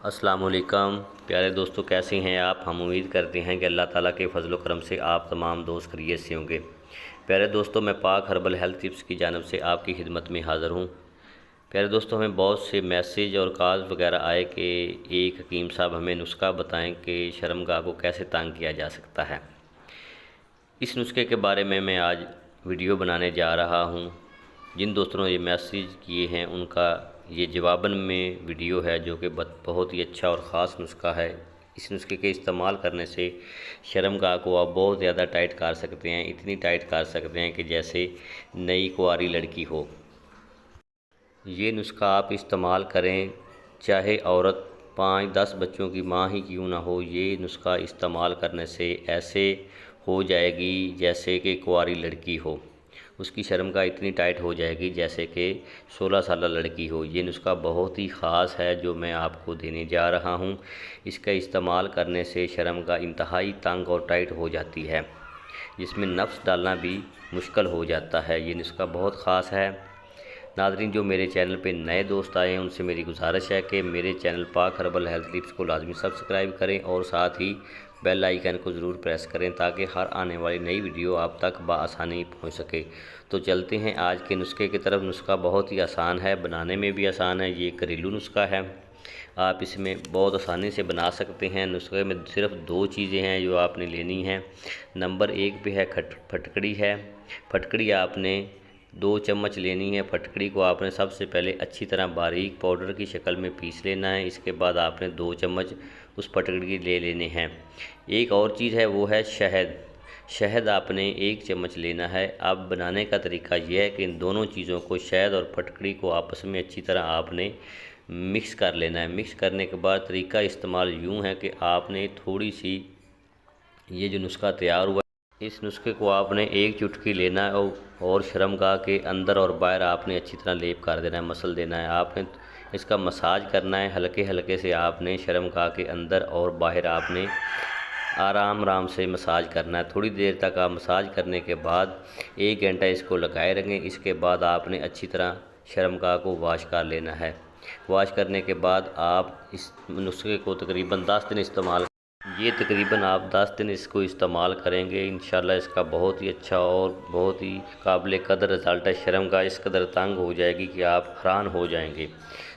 अस्सलाम वालेकुम प्यारे दोस्तों, कैसे हैं आप। हम उम्मीद करते हैं कि अल्लाह ताला के फजल व करम से आप तमाम दोस्त खैरियत से होंगे। प्यारे दोस्तों, मैं पाक हर्बल हेल्थ टिप्स की जानिब से आपकी खिदमत में हाज़िर हूँ। प्यारे दोस्तों, हमें बहुत से मैसेज और कॉल्स वगैरह आए कि एक हकीम साहब हमें नुस्खा बताएं कि शर्मगाह को कैसे तंग किया जा सकता है। इस नुस्खे के बारे में मैं आज वीडियो बनाने जा रहा हूँ। जिन दोस्तों ने ये मैसेज किए हैं उनका ये जवाबन में वीडियो है, जो कि बहुत ही अच्छा और ख़ास नुस्खा है। इस नुस्खे के इस्तेमाल करने से शर्मगाह को आप बहुत ज़्यादा टाइट कर सकते हैं, इतनी टाइट कर सकते हैं कि जैसे नई कुंवारी लड़की हो। ये नुस्खा आप इस्तेमाल करें, चाहे औरत 5-10 बच्चों की माँ ही क्यों ना हो। ये नुस्खा इस्तेमाल करने से ऐसे हो जाएगी जैसे कि कुंवारी लड़की हो। उसकी शर्मगाह इतनी टाइट हो जाएगी जैसे कि 16 साल लड़की हो। ये नुस्खा बहुत ही ख़ास है जो मैं आपको देने जा रहा हूँ। इसका इस्तेमाल करने से शर्मगाह इंतहाई तंग और टाइट हो जाती है, जिसमें नफ्स डालना भी मुश्किल हो जाता है। ये नुस्खा बहुत ख़ास है। नाज़रीन, जो मेरे चैनल पे नए दोस्त आए हैं उनसे मेरी गुजारिश है कि मेरे चैनल पाक हर्बल हेल्थ टिप्स को लाजमी सब्सक्राइब करें और साथ ही बेल आइकन को ज़रूर प्रेस करें ताकि हर आने वाली नई वीडियो आप तक बआसानी पहुंच सके। तो चलते हैं आज के नुस्खे की तरफ। नुस्खा बहुत ही आसान है, बनाने में भी आसान है। ये घरेलू नुस्खा है, आप इसमें बहुत आसानी से बना सकते हैं। नुस्खे में सिर्फ 2 चीज़ें हैं जो आपने लेनी हैं। नंबर 1 पे है फटकड़ी है। फटकड़ी आपने 2 चम्मच लेनी है। फटकड़ी को आपने सबसे पहले अच्छी तरह बारीक पाउडर की शक्ल में पीस लेना है। इसके बाद आपने 2 चम्मच उस फटकड़ी ले लेने हैं। एक और चीज़ है, वो है शहद। शहद आपने 1 चम्मच लेना है। अब बनाने का तरीका यह है कि इन दोनों चीज़ों को, शहद और फटकड़ी को आपस में अच्छी तरह आपने मिक्स कर लेना है। मिक्स करने के बाद तरीका इस्तेमाल यूँ है कि आपने थोड़ी सी, ये जो नुस्खा तैयार हुआ, इस नुस्खे को आपने 1 चुटकी लेना है और शर्मगाह के अंदर और बाहर आपने अच्छी तरह लेप कर देना है, मसल देना है। आपने इसका मसाज करना है, हल्के हल्के से आपने शर्मगाह के अंदर और बाहर आपने आराम से मसाज करना है। थोड़ी देर तक आप मसाज करने के बाद 1 घंटा इसको लगाए रहेंगे। इसके बाद आपने अच्छी तरह शर्मगाह को वॉश कर लेना है। वॉश करने के बाद आप इस नुस्खे को तकरीबन 10 दिन इस्तेमाल, ये तकरीबन आप 10 दिन इसको इस्तेमाल करेंगे। इंशाल्लाह इसका बहुत ही अच्छा और बहुत ही काबिल कदर रिज़ल्ट है। शर्मगाह इस कदर तंग हो जाएगी कि आप हैरान हो जाएंगे।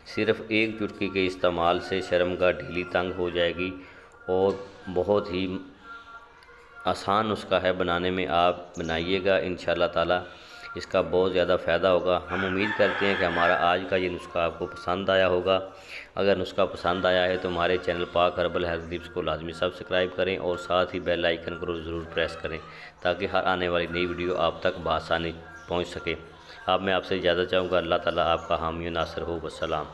सिर्फ़ 1 चुटकी के इस्तेमाल से शर्मगाह ढीली तंग हो जाएगी और बहुत ही आसान नुस्खा है बनाने में। आप बनाइएगा, इंशाल्लाह ताला इसका बहुत ज़्यादा फ़ायदा होगा। हम उम्मीद करते हैं कि हमारा आज का ये नुस्खा आपको पसंद आया होगा। अगर नुस्खा पसंद आया है तो हमारे चैनल पाक हर्बल हेल्थ टिप्स को लाजमी सब्सक्राइब करें और साथ ही बेल आइकन को ज़रूर प्रेस करें ताकि हर आने वाली नई वीडियो आप तक बआसानी पहुँच सके। अब मैं आपसे इजाज़त चाहूँगा। अल्लाह ताला आपका हामी नासर हो। वस्सलाम।